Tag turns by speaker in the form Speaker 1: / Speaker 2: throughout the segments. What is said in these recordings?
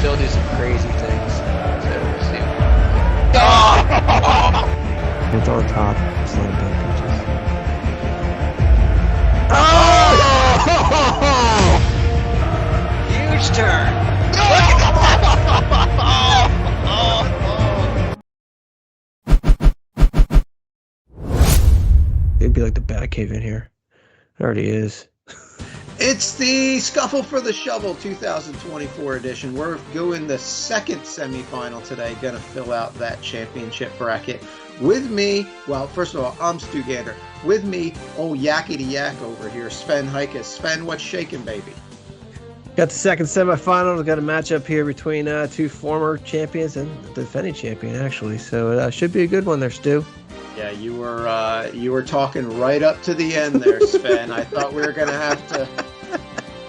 Speaker 1: still do some crazy things. So we'll see.
Speaker 2: It's on top. Just let it go, peaches.
Speaker 1: Huge turn.
Speaker 2: It'd be like the Batcave in here. It already is.
Speaker 3: It's the Scuffle for the Shovel 2024 edition. We're doing the second semifinal today. Going to fill out that championship bracket. With me, well, first of all, I'm Stu Gander. With me, old Yakety Yak over here, Sven Heikus. Sven, what's shaking, baby?
Speaker 2: Got the second semifinal. We've got a matchup here between two former champions and the defending champion, actually. So it should be a good one there, Stu.
Speaker 3: Yeah, you were talking right up to the end there, Sven. I thought we were going to have to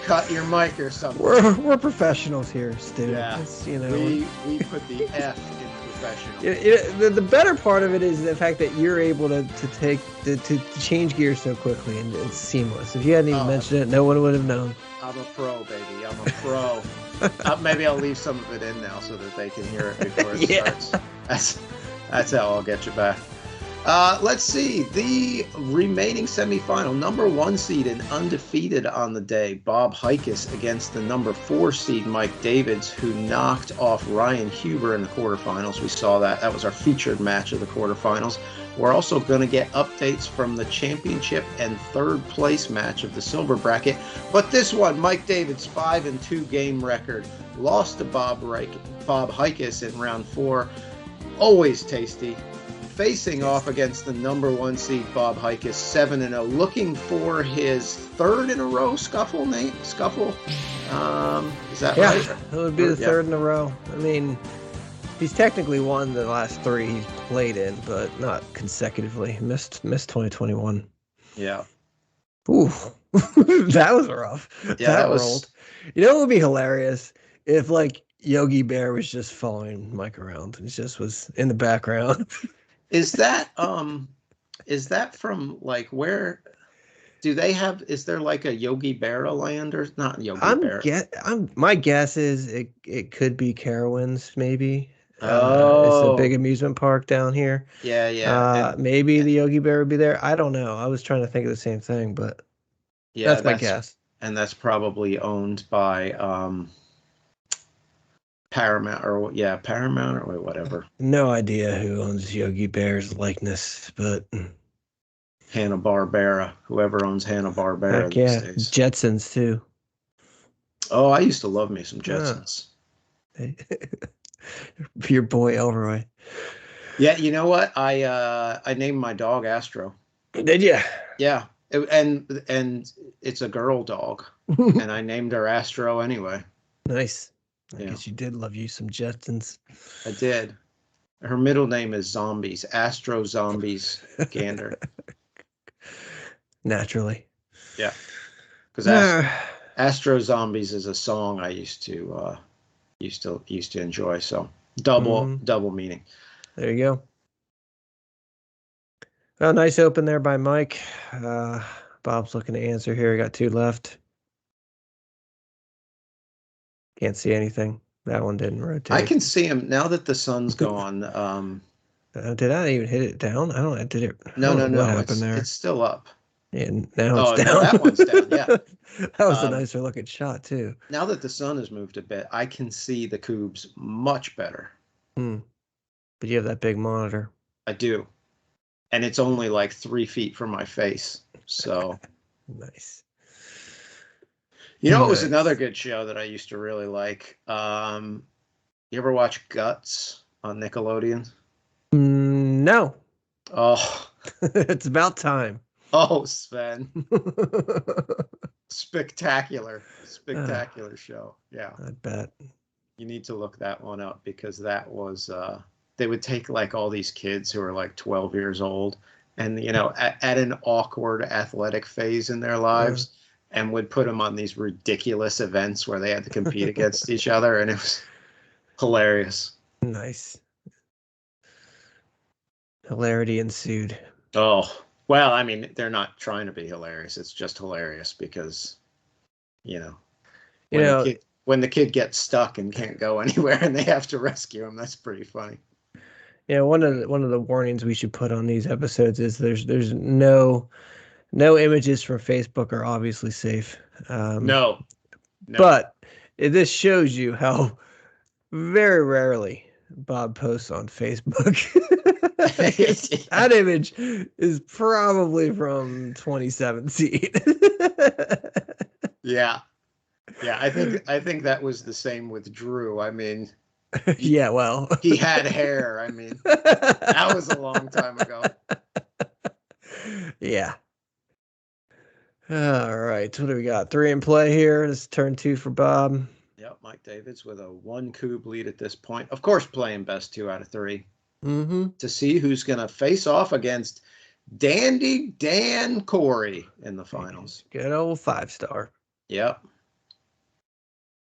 Speaker 3: cut your mic or something.
Speaker 2: We're professionals here, Stu.
Speaker 3: Yeah, we put the F in professional.
Speaker 2: The better part of it is the fact that you're able to change gears so quickly and it's seamless. If you hadn't even mentioned it, no one would have known.
Speaker 3: I'm a pro, baby. I'm a pro. Maybe I'll leave some of it in now so that they can hear it before it starts. That's how I'll get you back. Let's see. The remaining semifinal, number 1 seed and undefeated on the day, Bob Heikus against the number 4 seed, Mike Davids, who knocked off Ryan Huber in the quarterfinals. We saw that. That was our featured match of the quarterfinals. We're also going to get updates from the championship and third place match of the silver bracket. But this one, Mike Davids' 5-2 game record, lost to Bob Heikus in round 4. Always tasty. Facing off against the number 1 seed, Bob Heikus, 7-0, looking for his third in a row Scuffle. Is that right?
Speaker 2: Yeah, it would be the third in a row. I mean, he's technically won the last 3 he's played in, but not consecutively. Missed 2021.
Speaker 3: Yeah.
Speaker 2: Ooh, that was rough.
Speaker 3: Yeah, that was.
Speaker 2: Rolled. You know what would be hilarious if like Yogi Bear was just following Mike around and just was in the background.
Speaker 3: Is that from like where do they have? Is there like a Yogi Berra land or not Yogi Berra?
Speaker 2: My guess is it could be Carowinds maybe. It's
Speaker 3: Oh,
Speaker 2: a big amusement park down here.
Speaker 3: Yeah.
Speaker 2: Maybe the Yogi Bear would be there. I don't know. I was trying to think of the same thing, but
Speaker 3: yeah,
Speaker 2: that's my guess.
Speaker 3: And that's probably owned by Paramount or whatever.
Speaker 2: No idea who owns Yogi Bear's likeness, but
Speaker 3: Hanna-Barbera, whoever owns Hanna-Barbera
Speaker 2: heck
Speaker 3: these
Speaker 2: yeah,
Speaker 3: days.
Speaker 2: Jetsons too.
Speaker 3: Oh, I used to love me some Jetsons.
Speaker 2: Your boy Elroy.
Speaker 3: Yeah, you know what? I named my dog Astro.
Speaker 2: Did you?
Speaker 3: Yeah, and it's a girl dog, and I named her Astro anyway.
Speaker 2: Nice. I guess you did love you some Jetsons.
Speaker 3: I did. Her middle name is Zombies. Astro Zombies Gander.
Speaker 2: Naturally.
Speaker 3: Yeah. Because Astro Zombies is a song I used to enjoy. So double meaning.
Speaker 2: There you go. Well, nice open there by Mike. Bob's looking to answer here. Got 2 left. Can't see anything. That one didn't rotate.
Speaker 3: I can see him now that the sun's gone.
Speaker 2: Did I even hit it down? I don't. Did it?
Speaker 3: No.
Speaker 2: What happened there?
Speaker 3: It's still up.
Speaker 2: And now it's down.
Speaker 3: No, that one's down. Yeah,
Speaker 2: that was a nicer looking shot too.
Speaker 3: Now that the sun has moved a bit, I can see the Kubbs much better.
Speaker 2: But you have that big monitor.
Speaker 3: I do, and it's only like 3 feet from my face. So
Speaker 2: nice.
Speaker 3: You know, it was another good show that I used to really like. You ever watch Guts on Nickelodeon?
Speaker 2: No.
Speaker 3: Oh,
Speaker 2: it's about time.
Speaker 3: Oh, Sven. Spectacular show. Yeah.
Speaker 2: I bet.
Speaker 3: You need to look that one up because that was, they would take like all these kids who are like 12 years old and, at an awkward athletic phase in their lives. Yeah. And would put them on these ridiculous events where they had to compete against each other. And it was hilarious.
Speaker 2: Nice. Hilarity ensued.
Speaker 3: Oh, well, I mean, they're not trying to be hilarious. It's just hilarious because, when when the kid gets stuck and can't go anywhere and they have to rescue him. That's pretty funny.
Speaker 2: Yeah, one of the warnings we should put on these episodes is there's no images from Facebook are obviously safe.
Speaker 3: No.
Speaker 2: But this shows you how very rarely Bob posts on Facebook. That image is probably from 2017.
Speaker 3: Yeah. I think that was the same with Drew. I mean,
Speaker 2: yeah, well,
Speaker 3: he had hair. I mean, that was a long time ago.
Speaker 2: Yeah. All right. What do we got? 3 in play here. This is turn 2 for Bob.
Speaker 3: Yep, Mike Davids with a 1 Kubb lead at this point. Of course, playing best 2 out of 3.
Speaker 2: Mm-hmm.
Speaker 3: To see who's going to face off against Dandy Dan Corey in the finals.
Speaker 2: Good old 5-star.
Speaker 3: Yep.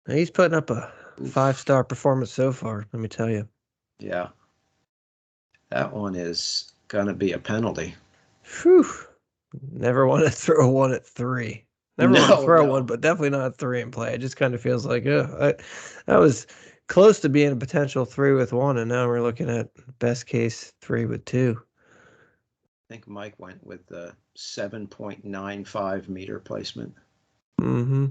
Speaker 2: He's putting up a 5-star performance so far, let me tell you.
Speaker 3: Yeah. That one is going to be a penalty.
Speaker 2: Whew. Never want to throw one at 3. Never want to throw one, but definitely not 3 in play. It just kind of feels like, I was close to being a potential 3 with 1, and now we're looking at best case 3 with 2.
Speaker 3: I think Mike went with the 7.95 meter placement.
Speaker 2: Mm-hmm.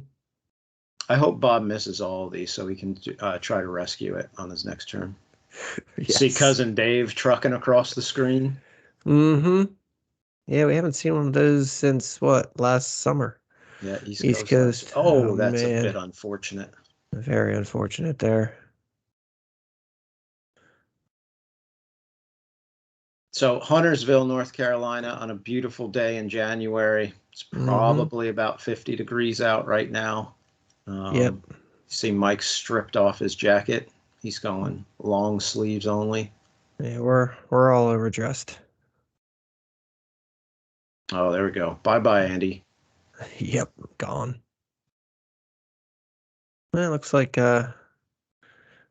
Speaker 3: I hope Bob misses all of these so he can try to rescue it on his next turn. Yes. See Cousin Dave trucking across the screen.
Speaker 2: Mm-hmm. Yeah, we haven't seen one of those since, last summer?
Speaker 3: Yeah,
Speaker 2: East Coast.
Speaker 3: Oh, that's man. A bit unfortunate.
Speaker 2: Very unfortunate there.
Speaker 3: So Huntersville, North Carolina, on a beautiful day in January. It's probably about 50 degrees out right now.
Speaker 2: Yep.
Speaker 3: You see Mike stripped off his jacket. He's going long sleeves only.
Speaker 2: Yeah, we're all overdressed.
Speaker 3: Oh, there we go. Bye-bye, Andy.
Speaker 2: Yep, gone. Well, it looks like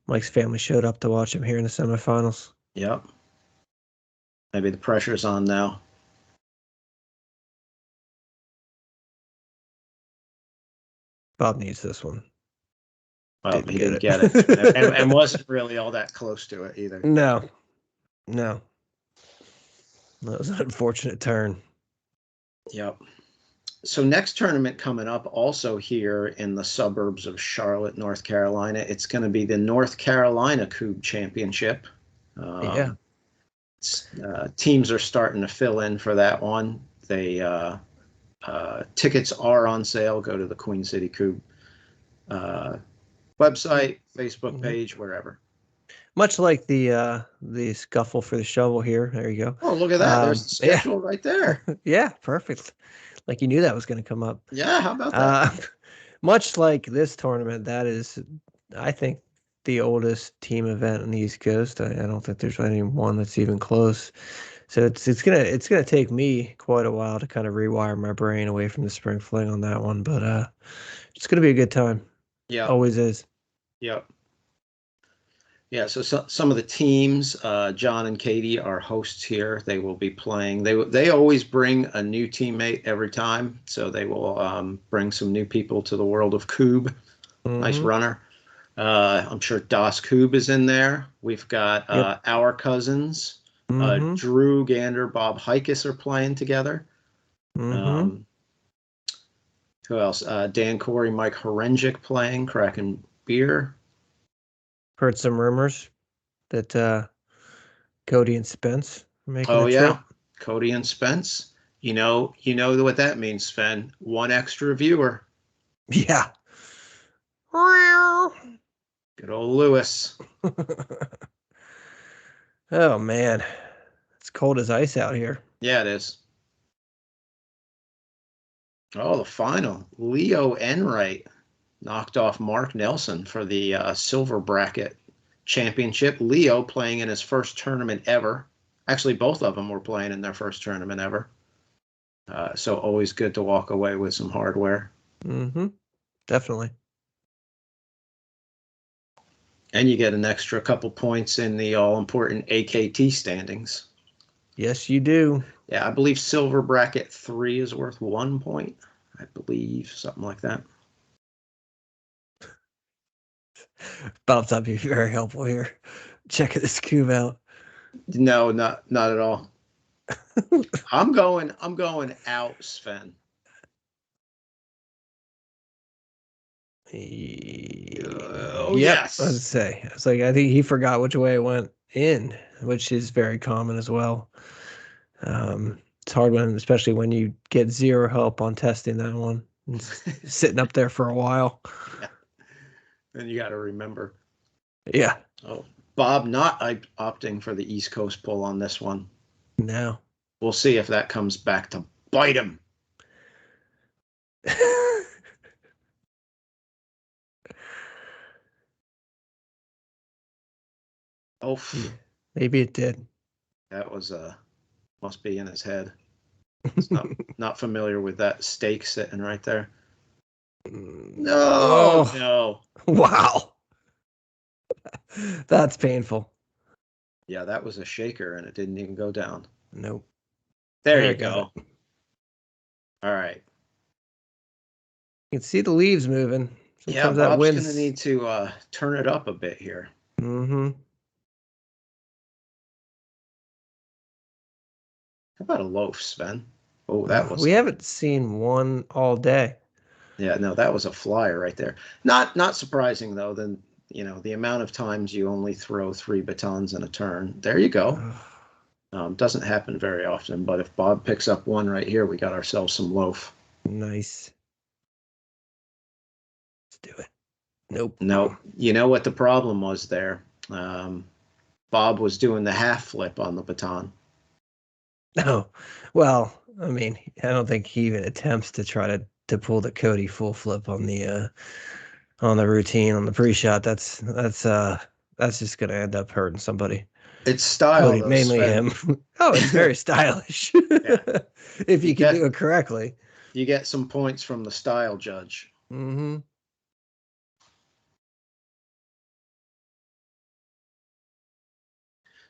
Speaker 2: Mike's family showed up to watch him here in the semifinals.
Speaker 3: Yep. Maybe the pressure's on now.
Speaker 2: Bob needs this one.
Speaker 3: Well, he didn't get it. and wasn't really all that close to it either.
Speaker 2: No. That was an unfortunate turn.
Speaker 3: Yep. So next tournament coming up also here in the suburbs of Charlotte, North Carolina. It's going to be the North Carolina Kubb Championship. Teams are starting to fill in for that one. Tickets are on sale. Go to the Queen City Kubb website, Facebook page, wherever.
Speaker 2: Much like the Skuffle for the shovel here. There you go.
Speaker 3: Oh, look at that. There's the schedule right there.
Speaker 2: Yeah, perfect. Like you knew that was going to come up.
Speaker 3: Yeah, how about that?
Speaker 2: Much like this tournament, that is, I think, the oldest team event on the East Coast. I don't think there's any one that's even close. So it's gonna take me quite a while to kind of rewire my brain away from the spring fling on that one. But it's gonna be a good time.
Speaker 3: Yeah,
Speaker 2: always is.
Speaker 3: Yep. Yeah, so some of the teams, John and Katie are hosts here. They will be playing. They always bring a new teammate every time, so they will bring some new people to the world of Kubb. Nice runner. I'm sure Das Kubb is in there. We've got our cousins, Drew Gander, Bob Hikus are playing together. Who else? Dan Corey, Mike Horenjik playing, cracking beer.
Speaker 2: Heard some rumors that Cody and Spence are making
Speaker 3: a
Speaker 2: trip.
Speaker 3: Cody and Spence. You know what that means, Sven. One extra viewer.
Speaker 2: Yeah.
Speaker 3: Good old Lewis.
Speaker 2: Oh man, it's cold as ice out here.
Speaker 3: Yeah, it is. Oh, the final. Leo Enright knocked off Mark Nelson for the silver bracket championship. Leo playing in his first tournament ever. Actually, both of them were playing in their first tournament ever. So always good to walk away with some hardware.
Speaker 2: Definitely.
Speaker 3: And you get an extra couple points in the all-important AKT standings.
Speaker 2: Yes, you do.
Speaker 3: Yeah, I believe silver bracket 3 is worth 1 point. I believe, something like that.
Speaker 2: Bob's not being very helpful here. Checking this Kubb out.
Speaker 3: No, not at all. I'm going out, Sven.
Speaker 2: Yep.
Speaker 3: Yes.
Speaker 2: I was like, I think he forgot which way it went in, which is very common as well. It's hard especially when you get zero help on testing that one. It's sitting up there for a while.
Speaker 3: Yeah. And you got to remember.
Speaker 2: Yeah.
Speaker 3: Oh, Bob not opting for the East Coast pull on this one.
Speaker 2: No.
Speaker 3: We'll see if that comes back to bite him. Oh,
Speaker 2: yeah, maybe it did.
Speaker 3: That was must be in his head. It's not familiar with that steak sitting right there. No, no.
Speaker 2: Wow. That's painful.
Speaker 3: Yeah, that was a shaker and it didn't even go down.
Speaker 2: Nope.
Speaker 3: There you go. All right.
Speaker 2: You can see the leaves moving.
Speaker 3: Sometimes Bob's going to need to turn it up a bit here.
Speaker 2: Mm-hmm.
Speaker 3: How about a loaf, Sven? Oh, that was.
Speaker 2: We haven't seen one all day.
Speaker 3: Yeah, no, that was a flyer right there. Not surprising though. Then the amount of times you only throw 3 batons in a turn. There you go. Doesn't happen very often, but if Bob picks up one right here, we got ourselves some loaf.
Speaker 2: Nice. Let's do it. Nope.
Speaker 3: No, you know what the problem was there? Bob was doing the half flip on the baton.
Speaker 2: No. Well, I mean, I don't think he even attempts to try to pull the Cody full flip on the routine on the pre-shot. That's just gonna end up hurting somebody.
Speaker 3: It's style,
Speaker 2: Cody, mainly him. Oh, it's very stylish. Yeah. If you can do it correctly.
Speaker 3: You get some points from the style judge.
Speaker 2: Mm-hmm.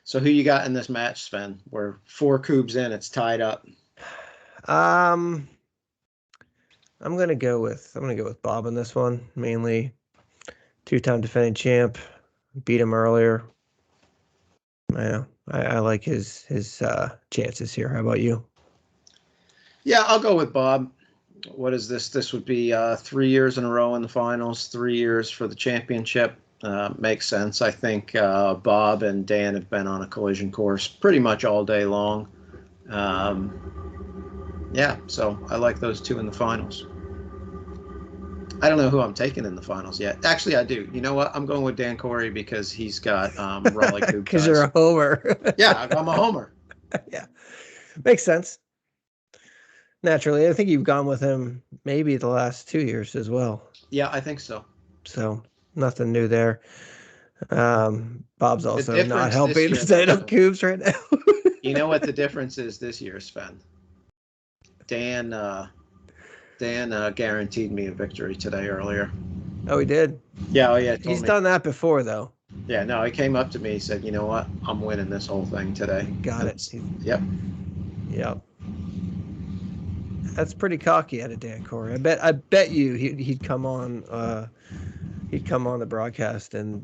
Speaker 3: So who you got in this match, Sven? We're 4 Kubbs in. It's tied up.
Speaker 2: I'm gonna go with Bob in this one. Mainly 2-time defending champ. Beat him earlier. I like his chances here. How about you?
Speaker 3: Yeah, I'll go with Bob. What is this? This would be 3 years in a row in the finals, 3 years for the championship. Makes sense. I think Bob and Dan have been on a collision course pretty much all day long. Yeah, so I like those 2 in the finals. I don't know who I'm taking in the finals yet. Actually, I do. You know what? I'm going with Dan Corey because he's got Raleigh Kubb.
Speaker 2: Because you're a homer.
Speaker 3: Yeah, I'm a homer.
Speaker 2: Yeah, makes sense. Naturally, I think you've gone with him maybe the last 2 years as well.
Speaker 3: Yeah, I think so.
Speaker 2: So nothing new there. Bob's also not helping the state of Kubbs right now.
Speaker 3: You know what the difference is this year, Sven? Dan guaranteed me a victory today earlier.
Speaker 2: Oh, he did?
Speaker 3: Yeah, yeah.
Speaker 2: He's done that before, though.
Speaker 3: Yeah, no, he came up to me, he said, you know what? I'm winning this whole thing today.
Speaker 2: Got it.
Speaker 3: Yep.
Speaker 2: Yep. That's pretty cocky out of Dan Corey. I bet you he'd come on the broadcast and,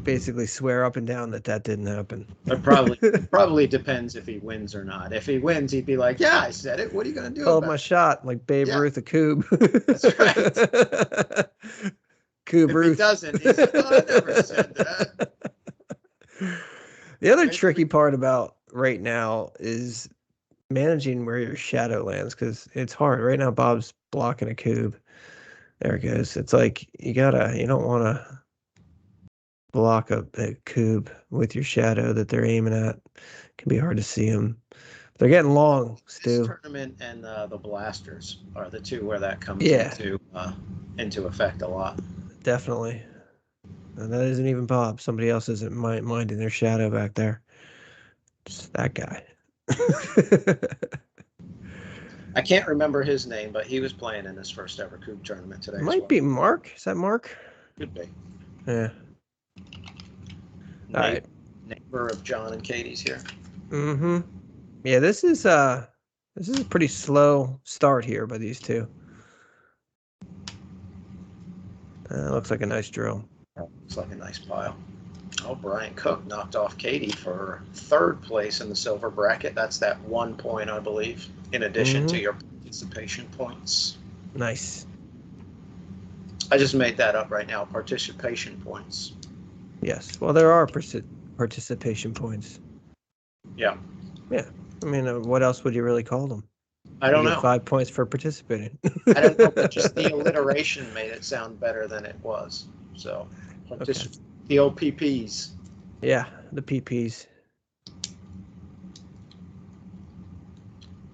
Speaker 2: basically swear up and down that didn't happen.
Speaker 3: It probably depends if he wins or not. If he wins, he'd be like, yeah, I said it. What are you going to do?
Speaker 2: Called my shot, like Babe Ruth of Kubb.
Speaker 3: That's right.
Speaker 2: Kubb Ruth.
Speaker 3: If he doesn't, he's like, oh, I never said that.
Speaker 2: The other tricky part about right now is managing where your shadow lands, because it's hard. Right now, Bob's blocking a Kubb. There it goes. It's like you don't want to block a Kubb with your shadow that they're aiming at. It can be hard to see them. They're getting long, Stu.
Speaker 3: This tournament and the blasters are the 2 where that comes into effect a lot. Definitely.
Speaker 2: And that isn't even Bob. Somebody else isn't minding their shadow back there. Just that guy.
Speaker 3: I can't remember his name, but he was playing in his first ever Kubb tournament today.
Speaker 2: Might be Mark. Is that Mark?
Speaker 3: Could be.
Speaker 2: Yeah. All right.
Speaker 3: Neighbor of John and Katie's here.
Speaker 2: Mm-hmm. Yeah, this is a pretty slow start here by these 2. Looks like a nice drill.
Speaker 3: Looks like a nice pile. Oh, Brian Cook knocked off Katie for 3rd place in the silver bracket. That's that 1 point, I believe, in addition to your participation points.
Speaker 2: Nice.
Speaker 3: I just made that up right now. Participation points.
Speaker 2: Yes. Well, there are participation points.
Speaker 3: Yeah.
Speaker 2: Yeah. I mean, what else would you really call them?
Speaker 3: I don't
Speaker 2: You
Speaker 3: know.
Speaker 2: get 5 points for participating.
Speaker 3: I don't know, but just the alliteration made it sound better than it was. So, the OPPs.
Speaker 2: Yeah, the PPs.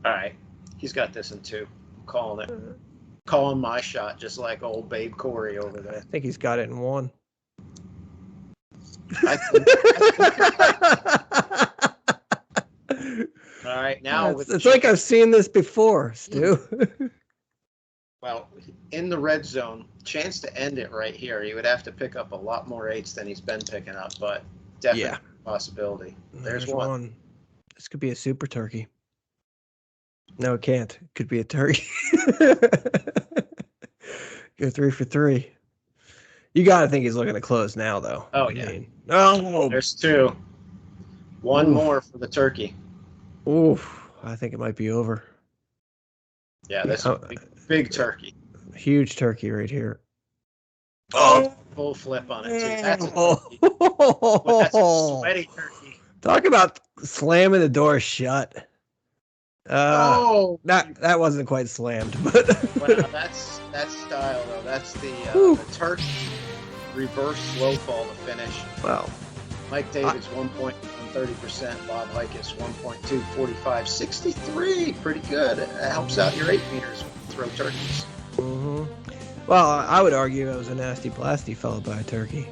Speaker 3: All right. He's got this in 2. I'm calling it. Calling my shot, just like old Babe Corey over there.
Speaker 2: I think he's got it in 1.
Speaker 3: I think All right, now
Speaker 2: it's like I've seen this before, Stu.
Speaker 3: Well, in the red zone, chance to end it right here. He would have to pick up a lot more 8s than he's been picking up, but definitely a possibility. There's one.
Speaker 2: This could be a super turkey. No, it can't. It could be a turkey. Go 3 for 3. You got to think he's looking to close now, though.
Speaker 3: Oh, yeah.
Speaker 2: Oh,
Speaker 3: there's 2. One more for the turkey.
Speaker 2: Oof. I think it might be over.
Speaker 3: Yeah, that's a big turkey.
Speaker 2: Huge turkey right here.
Speaker 3: Oh, full flip on it, too. That's a turkey. That's a sweaty turkey.
Speaker 2: Talk about slamming the door shut. That wasn't quite slammed, but
Speaker 3: well, that's style though. That's the turkey reverse slow fall to finish.
Speaker 2: Wow.
Speaker 3: Mike Davis 1 point 30%, Bob Hikus 1.2, 45, 63. Pretty good. It helps out your 8 meters when you throw turkeys.
Speaker 2: Mm-hmm. Well, I would argue it was a nasty blasty followed by a turkey.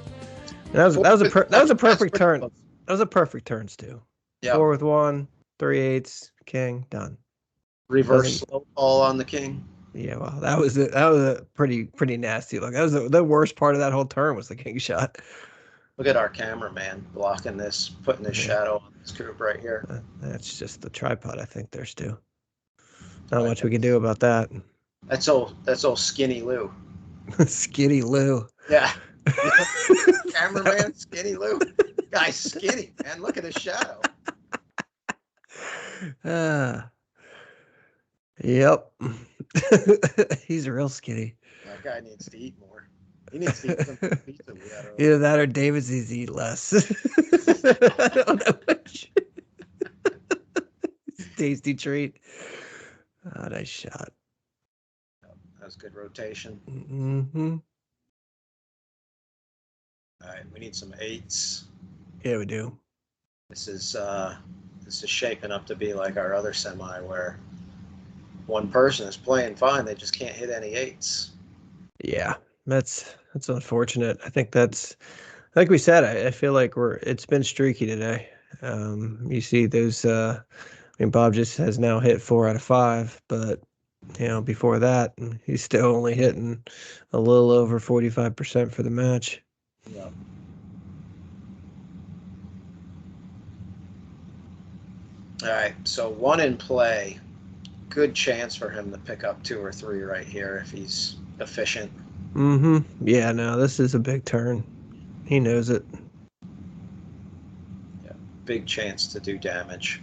Speaker 2: That was a perfect turn. That was a perfect turn, Stu. Yeah. 4 with 1, 3 8s, king, done.
Speaker 3: Reverse slow fall on the king.
Speaker 2: Yeah, well, that was a pretty nasty look. That was the worst part of that whole turn was the king shot.
Speaker 3: Look at our cameraman blocking this, putting his shadow on this coop right here.
Speaker 2: That's just the tripod, I think, there, Stu. Not much we can do about that.
Speaker 3: That's old Skinny Lou.
Speaker 2: Skinny Lou.
Speaker 3: Yeah. Cameraman Skinny Lou. Guy's skinny, man. Look at his shadow.
Speaker 2: Yep. He's real skinny.
Speaker 3: That guy needs to eat more. He needs to eat some pizza.
Speaker 2: Either that or David needs to eat less. I don't know which. Tasty treat. Oh, nice shot.
Speaker 3: That was good rotation.
Speaker 2: Mm-hmm.
Speaker 3: All right, we need some 8s.
Speaker 2: Yeah, we do.
Speaker 3: This is shaping up to be like our other semi where one person is playing fine, they just can't hit any 8s.
Speaker 2: Yeah, that's unfortunate. I think that's like we said. I feel like it's been streaky today. You see those. Bob just has now hit 4 out of 5, but before that, he's still only hitting a little over 45% for the match.
Speaker 3: Yeah. All right, so 1 in play. Good chance for him to pick up 2 or 3 right here if he's efficient.
Speaker 2: Mm-hmm. Yeah, no, this is a big turn. He knows it.
Speaker 3: Yeah, big chance to do damage.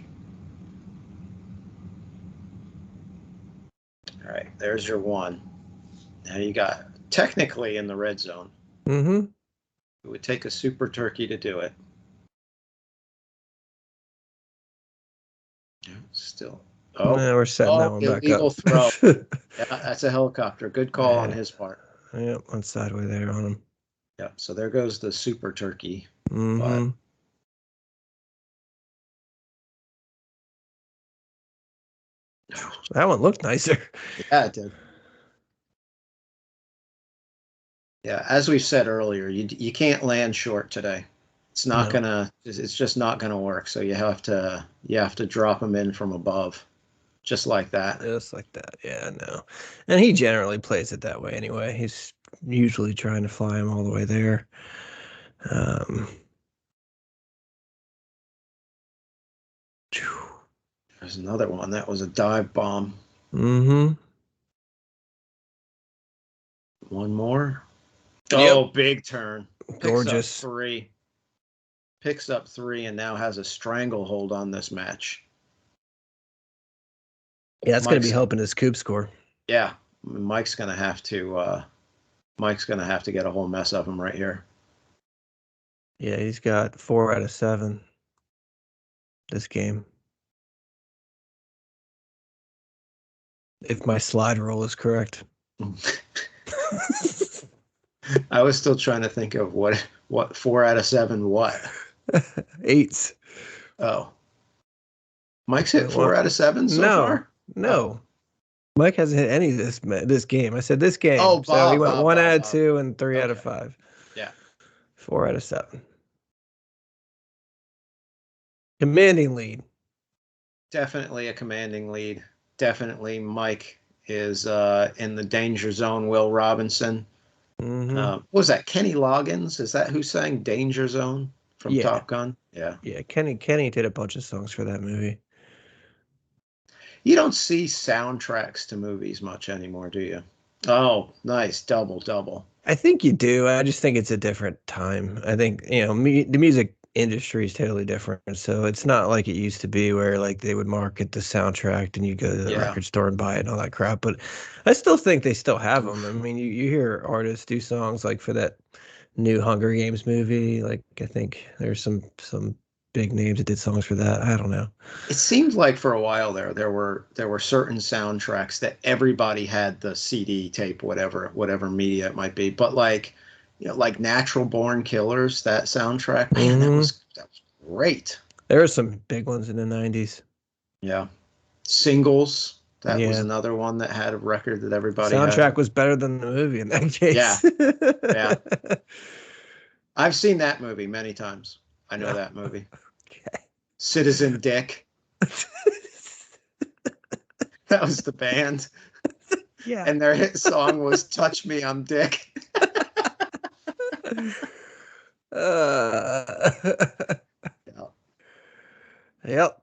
Speaker 3: All right, there's your 1. Now you got technically in the red zone.
Speaker 2: Mm-hmm.
Speaker 3: It would take a super turkey to do it. Still. Oh,
Speaker 2: no, we're setting that one back
Speaker 3: illegal
Speaker 2: up.
Speaker 3: Throw. Yeah, that's a helicopter. Good call on his part.
Speaker 2: Yep, one sideway there on him.
Speaker 3: Yep. So there goes the super turkey.
Speaker 2: Mm-hmm. That one looked nicer.
Speaker 3: Yeah, it did. Yeah, as we said earlier, you can't land short today. It's not gonna. It's just not gonna work. So you have to drop them in from above, just like that.
Speaker 2: Just like that. Yeah, no. And he generally plays it that way anyway. He's usually trying to fly him all the way there.
Speaker 3: There's another one. That was a dive bomb.
Speaker 2: Mm-hmm.
Speaker 3: One more. Oh, big turn.
Speaker 2: Gorgeous.
Speaker 3: Picks up 3 and now has a stranglehold on this match.
Speaker 2: Yeah, that's going to be helping his Kubb score.
Speaker 3: Yeah, Mike's going to have to get a whole mess of him right here.
Speaker 2: Yeah, he's got 4 out of 7 this game. If my slide roll is correct.
Speaker 3: I was still trying to think of what 4 out of 7 what?
Speaker 2: 8s.
Speaker 3: Oh. Mike's hit 4 out of 7 so far?
Speaker 2: No.
Speaker 3: Oh.
Speaker 2: Mike hasn't hit any of this game. I said this game.
Speaker 3: Oh, Bob,
Speaker 2: so he went
Speaker 3: Bob,
Speaker 2: 1
Speaker 3: Bob,
Speaker 2: out of
Speaker 3: Bob.
Speaker 2: 2 and 3 out of 5.
Speaker 3: Yeah.
Speaker 2: 4 out of 7. Commanding lead.
Speaker 3: Definitely a commanding lead. Definitely Mike is in the danger zone. Will Robinson.
Speaker 2: Mm-hmm.
Speaker 3: What was that? Kenny Loggins? Is that who sang Danger Zone from Top Gun? Yeah.
Speaker 2: Yeah, Kenny did a bunch of songs for that movie.
Speaker 3: You don't see soundtracks to movies much anymore, do you? Oh, nice. Double.
Speaker 2: I think you do. I just think it's a different time. I think, the music industry is totally different. So it's not like it used to be where like they would market the soundtrack and you go to the record store and buy it and all that crap. But I still think they still have them. I mean, you hear artists do songs like for that new Hunger Games movie. Like I think there's some big names that did songs for that. I don't know.
Speaker 3: It seemed like for a while there were certain soundtracks that everybody had the CD tape, whatever media it might be. But like Natural Born Killers, that soundtrack, man, that was great.
Speaker 2: There were some big ones in the 90s.
Speaker 3: Yeah. Singles, that was another one that had a record that everybody had.
Speaker 2: Soundtrack was better than the movie in that case.
Speaker 3: Yeah. I've seen that movie many times. I know that movie.
Speaker 2: Okay.
Speaker 3: Citizen Dick. That was the band.
Speaker 2: Yeah.
Speaker 3: And their hit song was Touch Me, I'm Dick.
Speaker 2: Yep.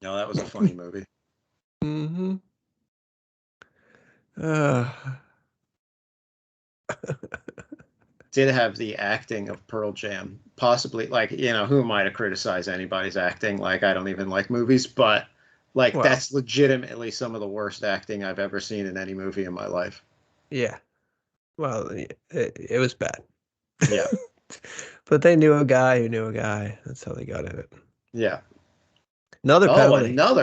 Speaker 3: No, that was a funny movie.
Speaker 2: Mm-hmm.
Speaker 3: Did have the acting of Pearl Jam. Possibly, who am I to criticize anybody's acting? Like, I don't even like movies, but that's legitimately some of the worst acting I've ever seen in any movie in my life.
Speaker 2: Yeah. Well, it was bad.
Speaker 3: Yeah.
Speaker 2: But they knew a guy who knew a guy. That's how they got at it.
Speaker 3: Yeah.
Speaker 2: Another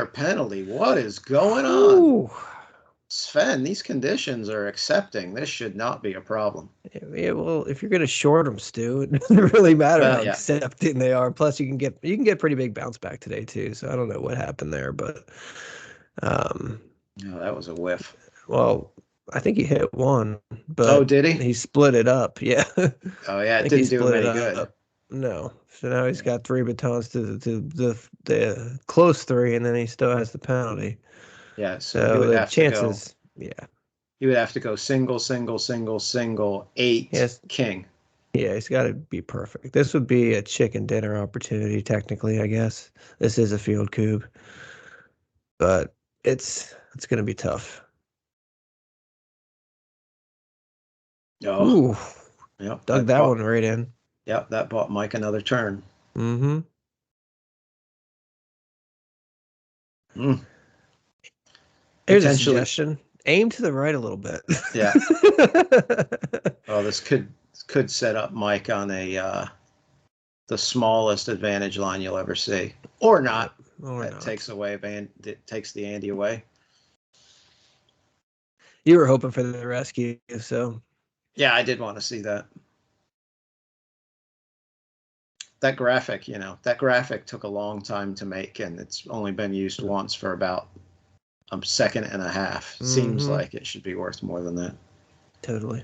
Speaker 3: penalty. What is going on?
Speaker 2: Ooh.
Speaker 3: Sven, these conditions are accepting. This should not be a problem.
Speaker 2: Yeah, well, if you're going to short them, Stu, it doesn't really matter how accepting they are. Plus, you can get pretty big bounce back today too. So I don't know what happened there, but
Speaker 3: no, that was a whiff.
Speaker 2: Well, I think he hit one, but
Speaker 3: did he?
Speaker 2: He split it up. Yeah.
Speaker 3: Oh yeah, it didn't do him any good.
Speaker 2: No. So now he's got 3 batons to the close 3, and then he still has the penalty.
Speaker 3: Yeah, so the chances.
Speaker 2: Yeah.
Speaker 3: He would have to go single, 8, king.
Speaker 2: Yeah, he's got to be perfect. This would be a chicken dinner opportunity, technically, I guess. This is a field Kubb. But it's going to be tough.
Speaker 3: Oh.
Speaker 2: Ooh.
Speaker 3: Yep,
Speaker 2: Dug that one right in.
Speaker 3: Yep, that bought Mike another turn.
Speaker 2: Mm-hmm. Here's a suggestion. Aim to the right a little bit.
Speaker 3: Yeah. Well, this could set up Mike on the smallest advantage line you'll ever see, or not. That takes the Andy away.
Speaker 2: You were hoping for the rescue, so.
Speaker 3: Yeah, I did want to see that. That graphic took a long time to make, and it's only been used once for about a second and a half. Mm-hmm. Seems like it should be worth more than that.
Speaker 2: Totally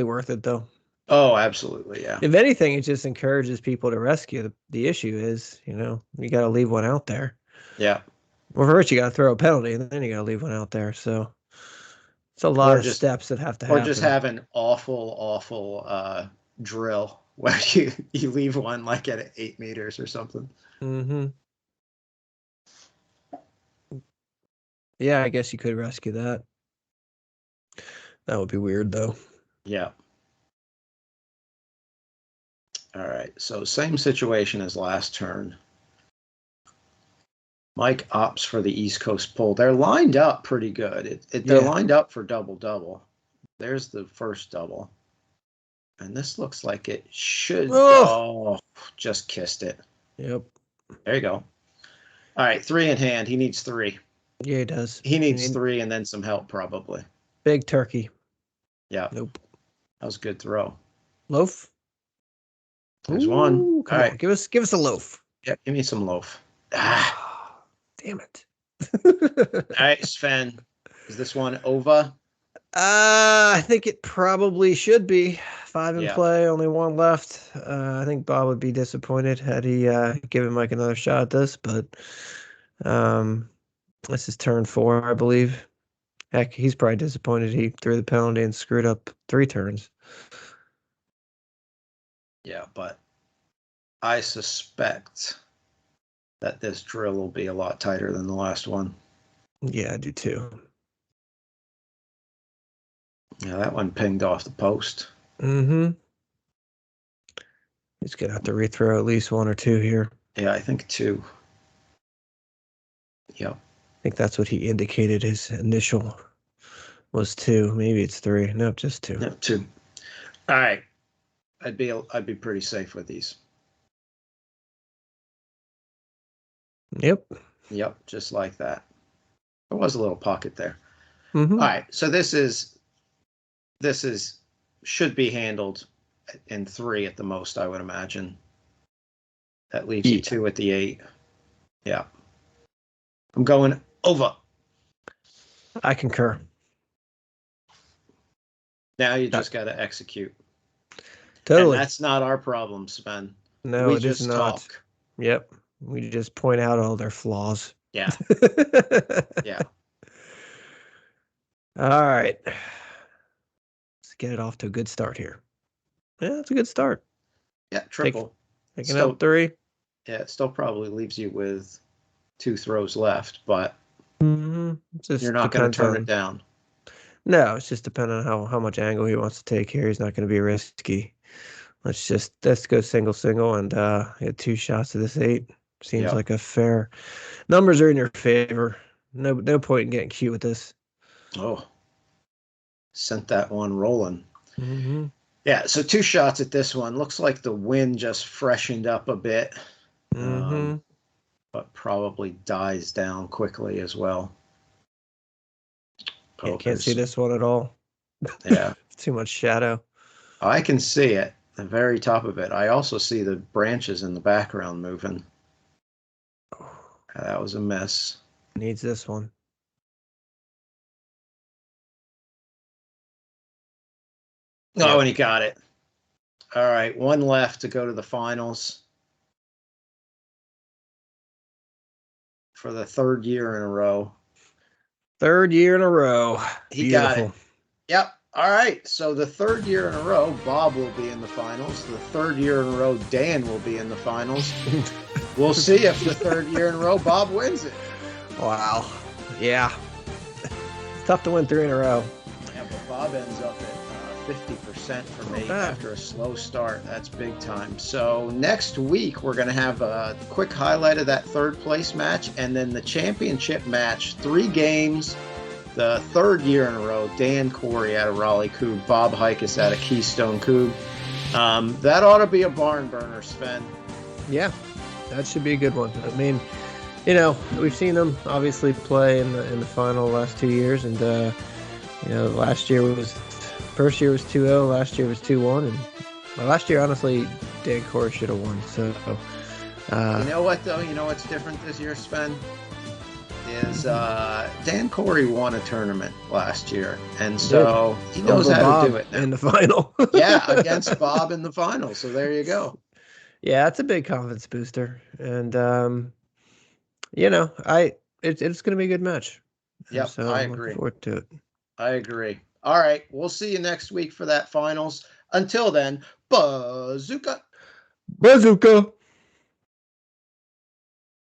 Speaker 2: worth it, though.
Speaker 3: Oh, absolutely, yeah.
Speaker 2: If anything, it just encourages people to rescue. The issue is, you got to leave one out there.
Speaker 3: Yeah.
Speaker 2: Well, first you got to throw a penalty, and then you got to leave one out there. So it's a lot of steps that have to happen.
Speaker 3: Or just have an awful drill where you leave one like at 8 meters or something.
Speaker 2: Mm-hmm. Yeah, I guess you could rescue that. That would be weird, though.
Speaker 3: Yeah. All right. So same situation as last turn. Mike opts for the East Coast pull. They're lined up pretty good. They're lined up for double-double. There's the first double. And this looks like it should. Oh, just kissed it.
Speaker 2: Yep.
Speaker 3: There you go. All right, 3 in hand. He needs 3.
Speaker 2: Yeah, he does.
Speaker 3: He needs 3 and then some help, probably.
Speaker 2: Big turkey.
Speaker 3: Yeah.
Speaker 2: Nope.
Speaker 3: That was a good throw.
Speaker 2: Loaf.
Speaker 3: There's one.
Speaker 2: Come on, give us a loaf.
Speaker 3: Yeah, give me some loaf.
Speaker 2: Damn it.
Speaker 3: All right, Sven. Is this one over?
Speaker 2: I think it probably should be. 5 in play, only 1 left. I think Bob would be disappointed had he given Mike another shot at this, but this is turn 4, I believe. Heck, he's probably disappointed he threw the penalty and screwed up 3 turns.
Speaker 3: Yeah, but I suspect that this drill will be a lot tighter than the last one.
Speaker 2: Yeah, I do too.
Speaker 3: Yeah, that one pinged off the post.
Speaker 2: Mm-hmm. He's going to have to rethrow at least 1 or 2 here.
Speaker 3: Yeah, I think 2. Yep.
Speaker 2: I think that's what he indicated his initial was 2. Maybe it's 3. Nope, just 2.
Speaker 3: Yep, 2. All right. I'd be pretty safe with these.
Speaker 2: Yep.
Speaker 3: Yep, just like that. There was a little pocket there.
Speaker 2: Mm-hmm.
Speaker 3: All right, so this should be handled in 3 at the most, I would imagine. That leaves you 2 at the 8. Yeah. I'm going over.
Speaker 2: I concur.
Speaker 3: Now you just got to execute.
Speaker 2: Totally.
Speaker 3: And that's not our problem, Sven.
Speaker 2: No,
Speaker 3: we
Speaker 2: it
Speaker 3: just
Speaker 2: is not.
Speaker 3: Talk.
Speaker 2: Yep. We just point out all their flaws.
Speaker 3: Yeah. Yeah.
Speaker 2: All right. Let's get it off to a good start here. Yeah, it's a good start.
Speaker 3: Yeah, triple.
Speaker 2: Taking out 3.
Speaker 3: Yeah, it still probably leaves you with 2 throws left, but you're not going to turn it down.
Speaker 2: No, it's just depending on how much angle he wants to take here. He's not going to be risky. Let's go single, and hit 2 shots of this 8. Seems like a fair. Numbers are in your favor. No point in getting cute with this.
Speaker 3: Oh, sent that one rolling.
Speaker 2: Mm-hmm.
Speaker 3: Yeah, so 2 shots at this one. Looks like the wind just freshened up a bit, but probably dies down quickly as well.
Speaker 2: Can't see this one at all.
Speaker 3: Yeah.
Speaker 2: Too much shadow.
Speaker 3: I can see it, the very top of it. I also see the branches in the background moving. That was a miss.
Speaker 2: Needs this one.
Speaker 3: Oh, and he got it. All right, 1 left to go to the finals for the 3rd year in a row.
Speaker 2: 3rd year in a row.
Speaker 3: He got it. Yep. All right. So the 3rd year in a row, Bob will be in the finals. The 3rd year in a row, Dan will be in the finals. We'll see if the 3rd year in a row, Bob wins it.
Speaker 2: Wow. Yeah. It's tough to win 3 in a row.
Speaker 3: Yeah, but Bob ends up at 50% for me after a slow start. That's big time. So next week, we're going to have a quick highlight of that 3rd place match and then the championship match. 3 games. The 3rd year in a row, Dan Corey out of Raleigh, Kubb, Bob Hikus out of Keystone, Kubb. That ought to be a barn burner, Sven.
Speaker 2: Yeah, that should be a good one. I mean, we've seen them obviously play in the final last 2 years, and last year first year was 2-0, last year was 2-1, and last year honestly Dan Corey should have won. So
Speaker 3: you know what though? You know what's different this year, Sven? Is Dan Corey won a tournament last year, and so he knows how to do it now. In
Speaker 2: the final.
Speaker 3: Yeah, against Bob in the final. So there you go.
Speaker 2: Yeah, it's a big confidence booster, and it's going to be a good match.
Speaker 3: Yep,
Speaker 2: so
Speaker 3: I
Speaker 2: I'm
Speaker 3: agree.
Speaker 2: looking forward to it.
Speaker 3: I agree. All right, we'll see you next week for that finals. Until then, bazooka.
Speaker 2: Bazooka.